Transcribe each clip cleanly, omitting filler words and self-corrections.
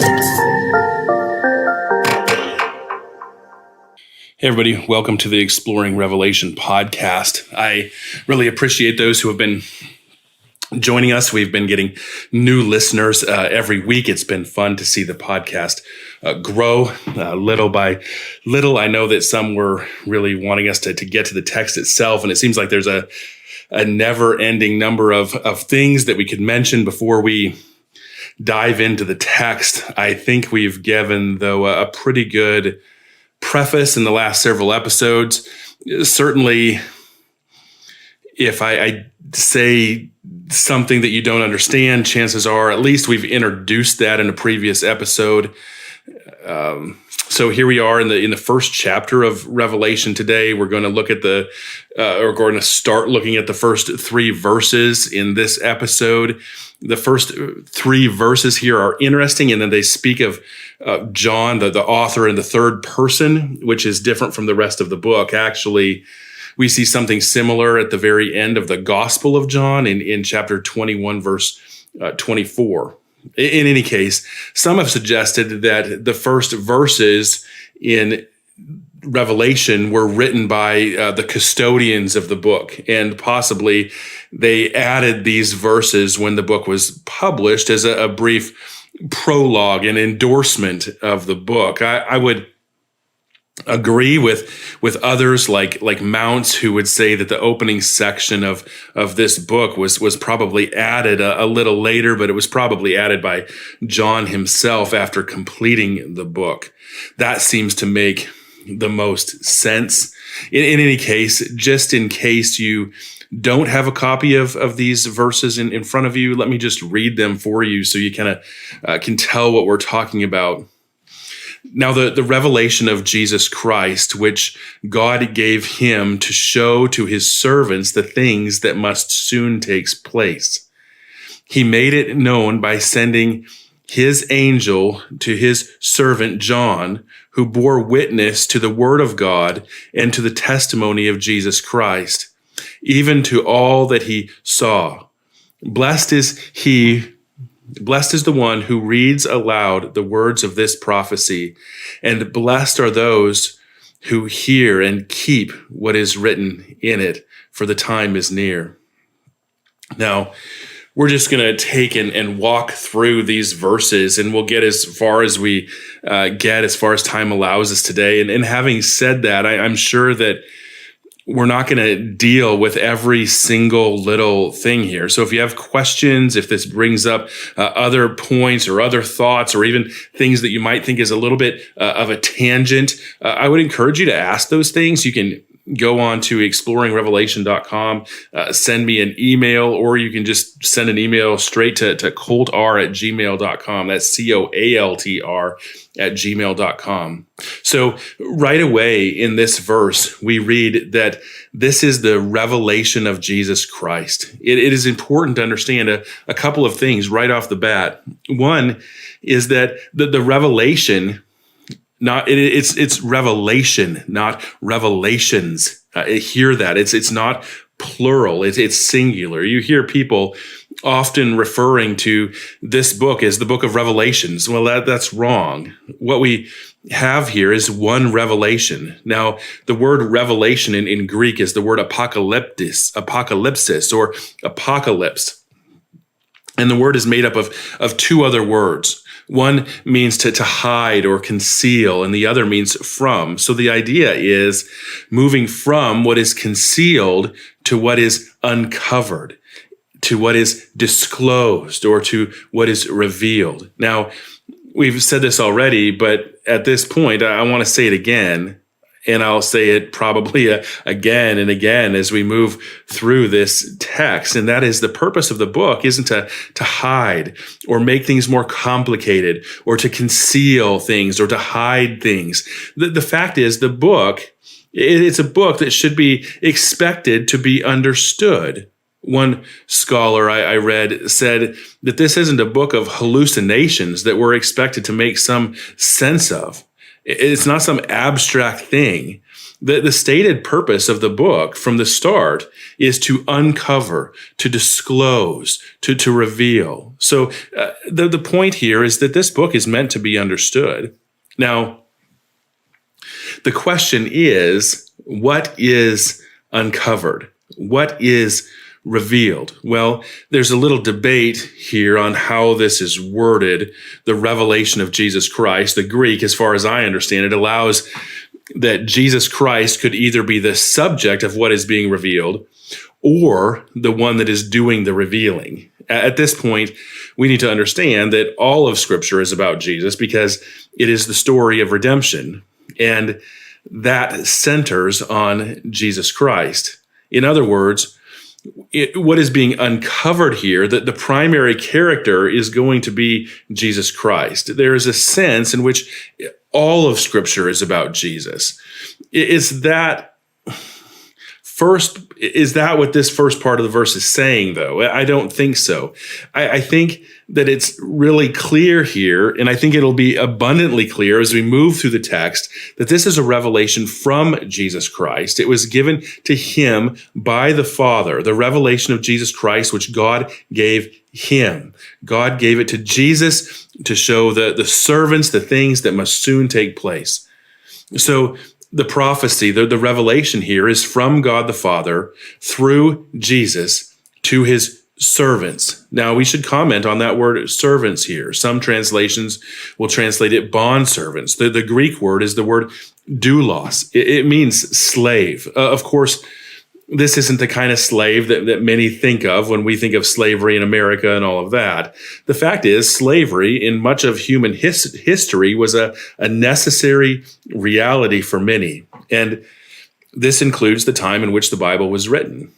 Hey everybody, welcome to the Exploring Revelation podcast. I really appreciate those who have been joining us. We've been getting new listeners every week. It's been fun to see the podcast grow little by little. I know that some were really wanting us to get to the text itself, and it seems like there's a never-ending number of things that we could mention before we dive into the text. I think we've given, though, a pretty good preface in the last several episodes. Certainly, if I say something that you don't understand, chances are at least we've introduced that in a previous episode. So here we are in the first chapter of Revelation today. We're going to look at we're going to start looking at the first three verses in this episode. The first three verses here are interesting, and then they speak of John, the author, in the third person, which is different from the rest of the book. Actually, we see something similar at the very end of the Gospel of John in chapter 21, verse 24. In any case, some have suggested that the first verses in Revelation were written by the custodians of the book, and possibly they added these verses when the book was published as a brief prologue and endorsement of the book. I would agree with others like Mounce, who would say that the opening section of this book was probably added a little later, but it was probably added by John himself after completing the book. That seems to make the most sense. In any case, just in case you don't have a copy of these verses in front of you, let me just read them for you so you kind of can tell what we're talking about. Now, the revelation of Jesus Christ, which God gave him to show to his servants the things that must soon take place. He made it known by sending his angel to his servant John, who bore witness to the word of God and to the testimony of Jesus Christ, even to all that he saw. Blessed is the one who reads aloud the words of this prophecy, and blessed are those who hear and keep what is written in it, for the time is near. Now, we're just going to take and walk through these verses, and we'll get as far as we get, as far as time allows us today. And having said that, I'm sure that we're not going to deal with every single little thing here. So if you have questions, if this brings up other points or other thoughts, or even things that you might think is a little bit of a tangent, I would encourage you to ask those things. You can go on to exploringrevelation.com, send me an email, or you can just send an email straight to coltr@gmail.com. That's COALTR@gmail.com. So right away in this verse, we read that this is the revelation of Jesus Christ. It is important to understand a couple of things right off the bat. One is that the revelation, it's revelation, not revelations. Hear that. It's not plural. It's singular. You hear people often referring to this book as the book of Revelations. Well, that's wrong. What we have here is one revelation. Now, the word revelation in Greek is the word apocalypsis, or apocalypse. And the word is made up of two other words. One means to hide or conceal, and the other means from. So the idea is moving from what is concealed to what is uncovered, to what is disclosed, or to what is revealed. Now, we've said this already, but at this point, I want to say it again. And I'll say it probably again and again as we move through this text. And that is, the purpose of the book isn't to hide or make things more complicated, or to conceal things or to hide things. The fact is, the book, it's a book that should be expected to be understood. One scholar I read said that this isn't a book of hallucinations that we're expected to make some sense of. It's not some abstract thing. The stated purpose of the book from the start is to uncover, to disclose, to reveal. So the point here is that this book is meant to be understood. Now, the question is, what is uncovered? What is revealed? Well, there's a little debate here on how this is worded. The revelation of Jesus Christ, the Greek, as far as I understand it, allows that Jesus Christ could either be the subject of what is being revealed or the one that is doing the revealing. At this point, we need to understand that all of Scripture is about Jesus because it is the story of redemption, and that centers on Jesus Christ. In other words, what is being uncovered here, that the primary character is going to be Jesus Christ. There is a sense in which all of Scripture is about Jesus. Is that what this first part of the verse is saying, though? I don't think so. I think that it's really clear here, and I think it'll be abundantly clear as we move through the text, that this is a revelation from Jesus Christ. It was given to him by the Father, the revelation of Jesus Christ, which God gave him. God gave it to Jesus to show the servants the things that must soon take place. So the prophecy, the revelation here is from God the Father through Jesus to his servants. Now, we should comment on that word servants here. Some translations will translate it bondservants. The Greek word is the word doulos. It means slave. Of course, this isn't the kind of slave that many think of when we think of slavery in America and all of that. The fact is, slavery in much of human history was a necessary reality for many. And this includes the time in which the Bible was written.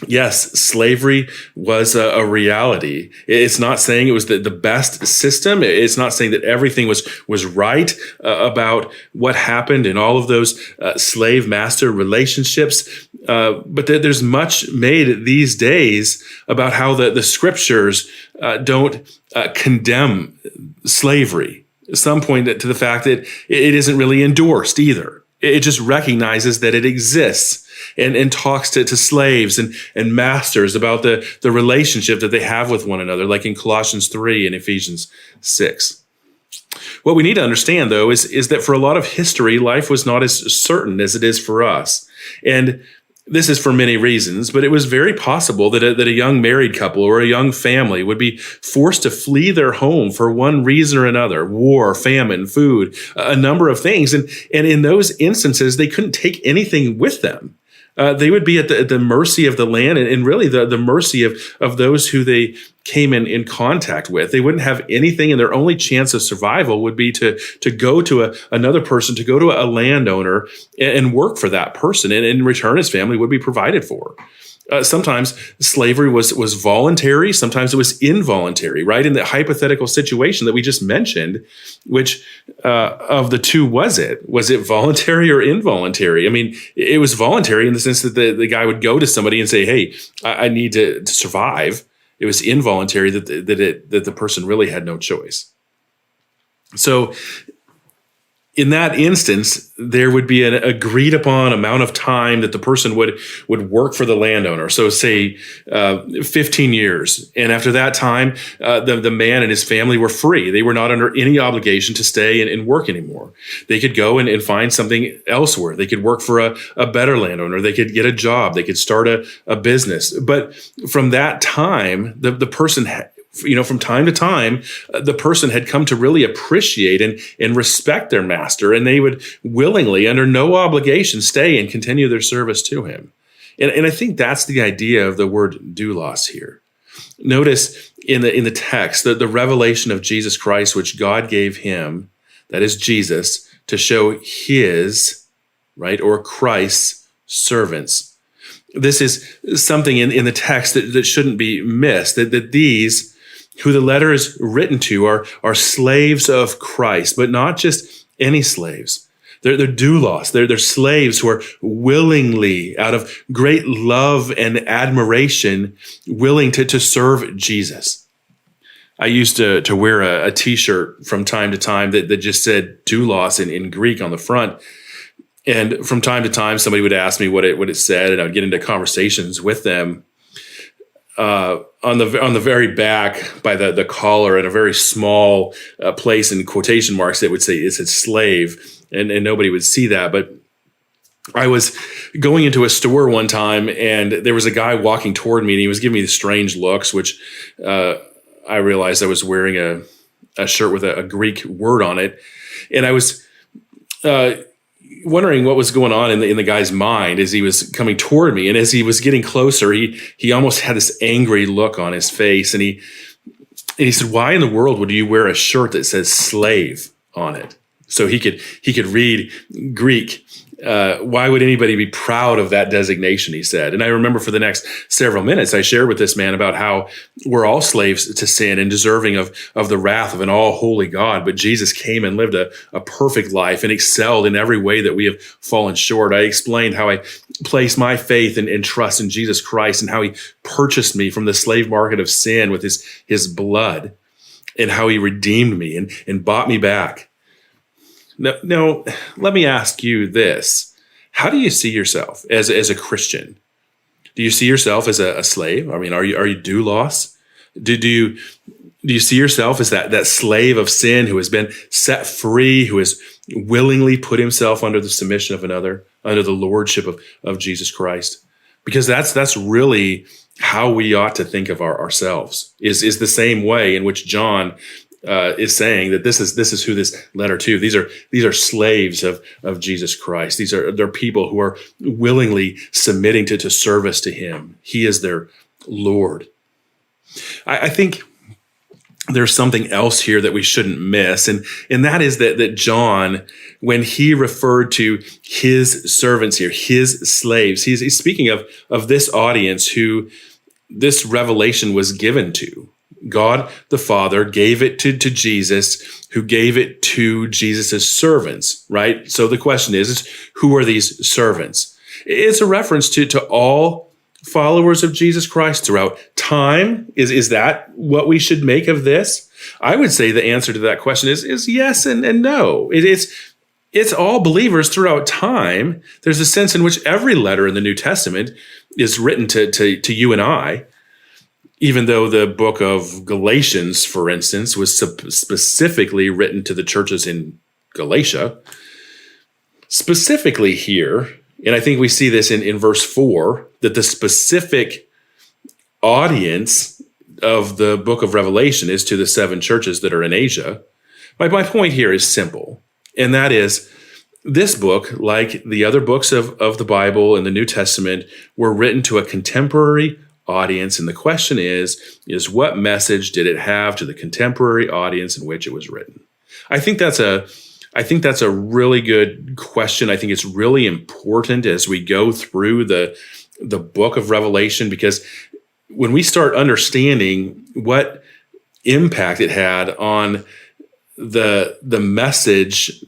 Yes, slavery was a reality. It's not saying it was the best system. It's not saying that everything was right about what happened in all of those slave-master relationships. But there's much made these days about how the scriptures don't condemn slavery. Some point to the fact that it isn't really endorsed either. It just recognizes that it exists and talks to slaves and masters about the relationship that they have with one another, like in Colossians 3 and Ephesians 6. What we need to understand, though, is that for a lot of history, life was not as certain as it is for us. And this is for many reasons, but it was very possible that a young married couple or a young family would be forced to flee their home for one reason or another: war, famine, food, a number of things. And in those instances, they couldn't take anything with them. They would be at the mercy of the land and really the mercy of those who they came in contact with. They wouldn't have anything, and their only chance of survival would be to go to another person, to go to a landowner and work for that person. And in return, his family would be provided for. Sometimes slavery was voluntary. Sometimes it was involuntary, right? In the hypothetical situation that we just mentioned, which of the two was it? Was it voluntary or involuntary? I mean, it was voluntary in the sense that the guy would go to somebody and say, hey, I need to survive. It was involuntary that the person really had no choice. So in that instance, there would be an agreed upon amount of time that the person would work for the landowner. So say 15 years. And after that time, the man and his family were free. They were not under any obligation to stay and work anymore. They could go and find something elsewhere. They could work for a better landowner. They could get a job. They could start a business. But from that time, the person from time to time, the person had come to really appreciate and respect their master, and they would willingly, under no obligation, stay and continue their service to him. And I think that's the idea of the word doulos here. Notice in the text that the revelation of Jesus Christ, which God gave him, that is Jesus, to show his, right, or Christ's servants. This is something in the text that shouldn't be missed, that these who the letter is written to are slaves of Christ, but not just any slaves. They're doulos. They're slaves who are willingly, out of great love and admiration, willing to serve Jesus. I used to wear a T-shirt from time to time that just said doulos in Greek on the front. And from time to time, somebody would ask me what it said, and I would get into conversations with them. On the very back by the collar, in a very small place in quotation marks, it would say it said slave, and nobody would see that. But I was going into a store one time, and there was a guy walking toward me, and he was giving me the strange looks, which I realized I was wearing a shirt with a Greek word on it, and I was wondering what was going on in the guy's mind as he was coming toward me. And as he was getting closer, he almost had this angry look on his face. And he said, "Why in the world would you wear a shirt that says slave on it?" So he could read Greek. Why would anybody be proud of that designation, he said. And I remember for the next several minutes, I shared with this man about how we're all slaves to sin and deserving of the wrath of an all-holy God. But Jesus came and lived a perfect life and excelled in every way that we have fallen short. I explained how I place my faith and trust in Jesus Christ, and how he purchased me from the slave market of sin with his blood, and how he redeemed me and bought me back. Now, let me ask you this. How do you see yourself as a Christian? Do you see yourself as a slave? I mean, are you doulos? Do you see yourself as that slave of sin who has been set free, who has willingly put himself under the submission of another, under the lordship of Jesus Christ? Because that's really how we ought to think of ourselves, is the same way in which John is saying that this is who this letter to. These are slaves of Jesus Christ. They're people who are willingly submitting to service to him. He is their Lord. I think there's something else here that we shouldn't miss, and that is that John, when he referred to his servants here, his slaves, he's speaking of this audience who this revelation was given to. God the Father gave it to Jesus, who gave it to Jesus' servants, right? So the question is who are these servants? It's a reference to all followers of Jesus Christ throughout time. Is that what we should make of this? I would say the answer to that question is yes and no. It's all believers throughout time. There's a sense in which every letter in the New Testament is written to you and I. Even though the book of Galatians, for instance, was specifically written to the churches in Galatia, specifically here, and I think we see this in verse 4, that the specific audience of the book of Revelation is to the 7 churches that are in Asia. My point here is simple, and that is this book, like the other books of the Bible and the New Testament, were written to a contemporary audience, and the question is what message did it have to the contemporary audience in which it was written? I think that's a really good question. I think it's really important as we go through the book of Revelation, because when we start understanding what impact it had on the message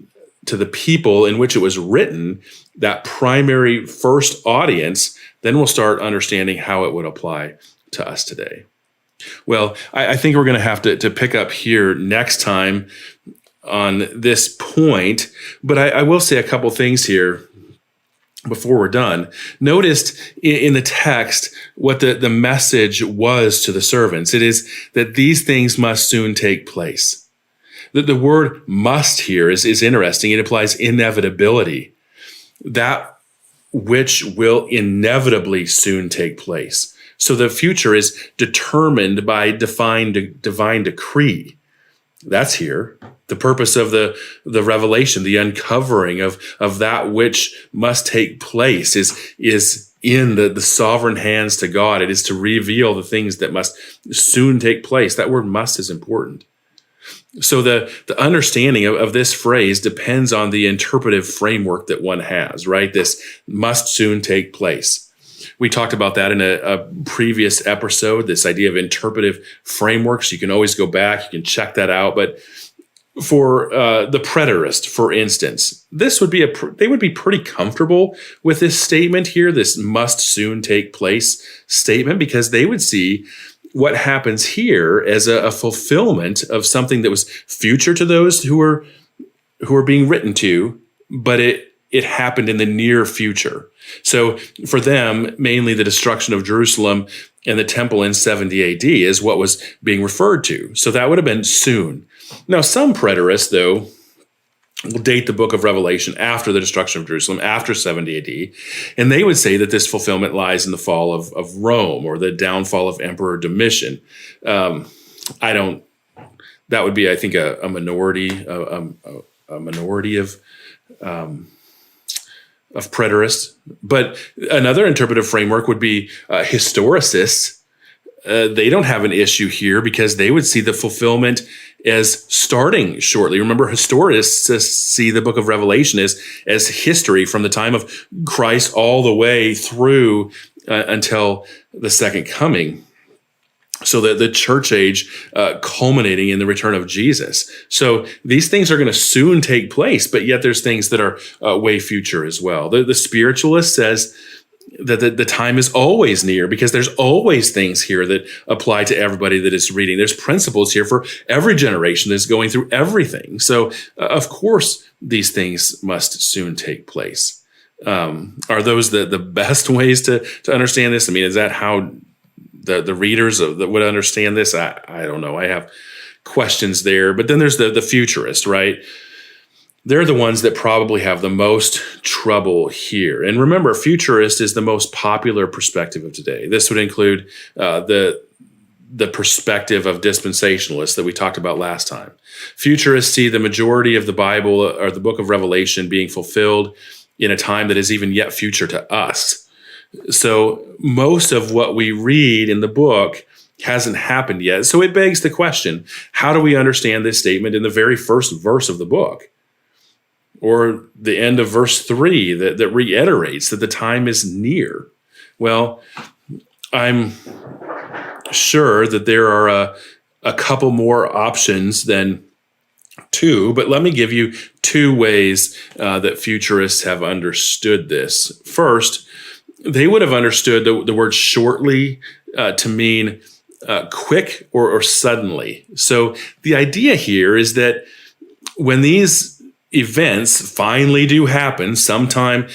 to the people in which it was written, that primary first audience, then we'll start understanding how it would apply to us today. Well, I think we're going to have to pick up here next time on this point, but I will say a couple things here before we're done. Notice in the text what the message was to the servants. It is that these things must soon take place. The word must here is interesting. It implies inevitability. That which will inevitably soon take place. So the future is determined by divine decree. That's here. The purpose of the revelation, the uncovering of that which must take place is in the sovereign hands to God. It is to reveal the things that must soon take place. That word must is important. So the understanding of this phrase depends on the interpretive framework that one has, right? This must soon take place. We talked about that in a previous episode, this idea of interpretive frameworks. You can always go back, you can check that out. But for the preterist, for instance, they would be pretty comfortable with this statement here, this must soon take place statement, because they would see what happens here as a fulfillment of something that was future to those who are being written to, but it it happened in the near future. So for them, mainly the destruction of Jerusalem and the temple in 70 AD is what was being referred to. So that would have been soon. Now, some preterists, though, will date the book of Revelation after the destruction of Jerusalem, after 70 AD, and they would say that this fulfillment lies in the fall of Rome or the downfall of Emperor Domitian. That would be, I think, a minority, a minority of preterists. But another interpretive framework would be historicists. They don't have an issue here because they would see the fulfillment as starting shortly. Remember, historicists see the book of Revelation as history from the time of Christ all the way through until the second coming. So the church age culminating in the return of Jesus. So these things are going to soon take place, but yet there's things that are way future as well. The spiritualist says that the time is always near because there's always things here that apply to everybody that is reading. There's principles here for every generation that's going through everything. So of course, these things must soon take place. Are those the best ways to understand this? I mean, is that how the readers that would understand this? I don't know. I have questions there. But then there's the futurist, right? They're the ones that probably have the most trouble here. And remember, futurist is the most popular perspective of today. This would include the perspective of dispensationalists that we talked about last time. Futurists see the majority of the Bible or the book of Revelation being fulfilled in a time that is even yet future to us. So most of what we read in the book hasn't happened yet. So it begs the question, how do we understand this statement in the very first verse of the book? Or the end of verse 3 that reiterates that the time is near? Well, I'm sure that there are a couple more options than two, but let me give you two ways that futurists have understood this. First, they would have understood the word shortly to mean quick or suddenly. So the idea here is that when these events finally do happen sometime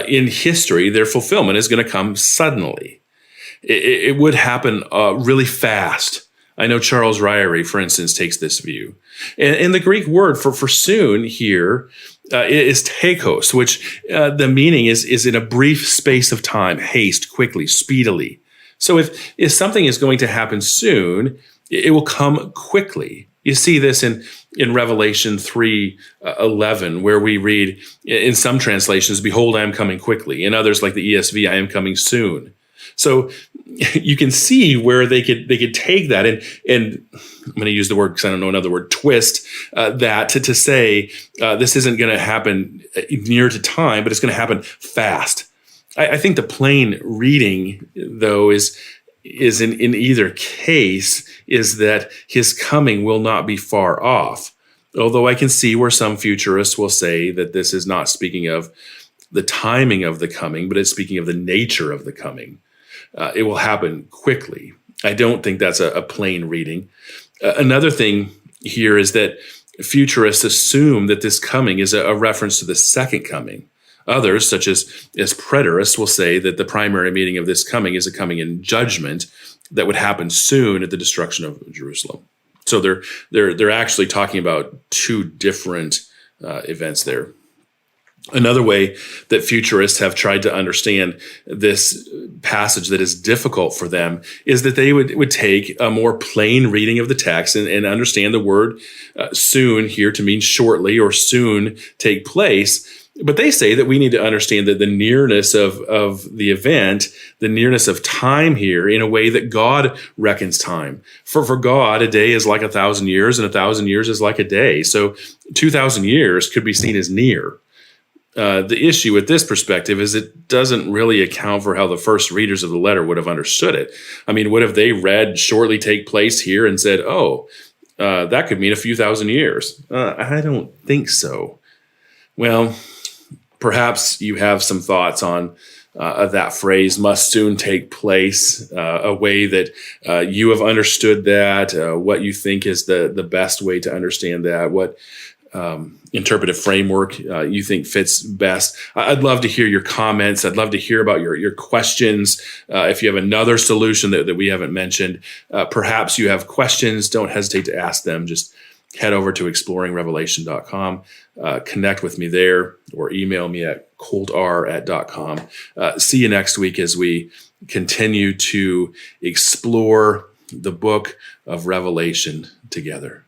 in history, their fulfillment is going to come suddenly. It would happen really fast. I know Charles Ryrie, for instance, takes this view. And the Greek word for soon here is tekos, which the meaning is in a brief space of time, haste, quickly, speedily. So if something is going to happen soon, it will come quickly. You see this in Revelation 3:11, where we read in some translations, "Behold, I am coming quickly." In others, like the ESV, "I am coming soon." So you can see where they could take that and I'm going to use the word because I don't know another word, twist that to say this isn't going to happen near to time, but it's going to happen fast. I think the plain reading, though, is in either case is that his coming will not be far off. Although I can see where some futurists will say that this is not speaking of the timing of the coming, but it's speaking of the nature of the coming. It will happen quickly. I don't think that's a plain reading. Another thing here is that futurists assume that this coming is a reference to the second coming. Others, such as preterists, will say that the primary meaning of this coming is a coming in judgment that would happen soon at the destruction of Jerusalem. So they're actually talking about two different events there. Another way that futurists have tried to understand this passage that is difficult for them is that they would take a more plain reading of the text and understand the word soon here to mean shortly or soon take place. But they say that we need to understand that the nearness of the event, the nearness of time here in a way that God reckons time. For God, a day is like 1,000 years and 1,000 years is like a day. So 2,000 years could be seen as near. The issue with this perspective is it doesn't really account for how the first readers of the letter would have understood it. I mean, what if they read shortly take place here and said, that could mean a few thousand years? I don't think so. Well, perhaps you have some thoughts on that phrase, must soon take place, a way that you have understood that, what you think is the best way to understand that, what interpretive framework you think fits best. I'd love to hear your comments. I'd love to hear about your questions. If you have another solution that we haven't mentioned, perhaps you have questions, don't hesitate to ask them. Just head over to exploringrevelation.com, connect with me there, or email me at coldr@.com. See you next week as we continue to explore the book of Revelation together.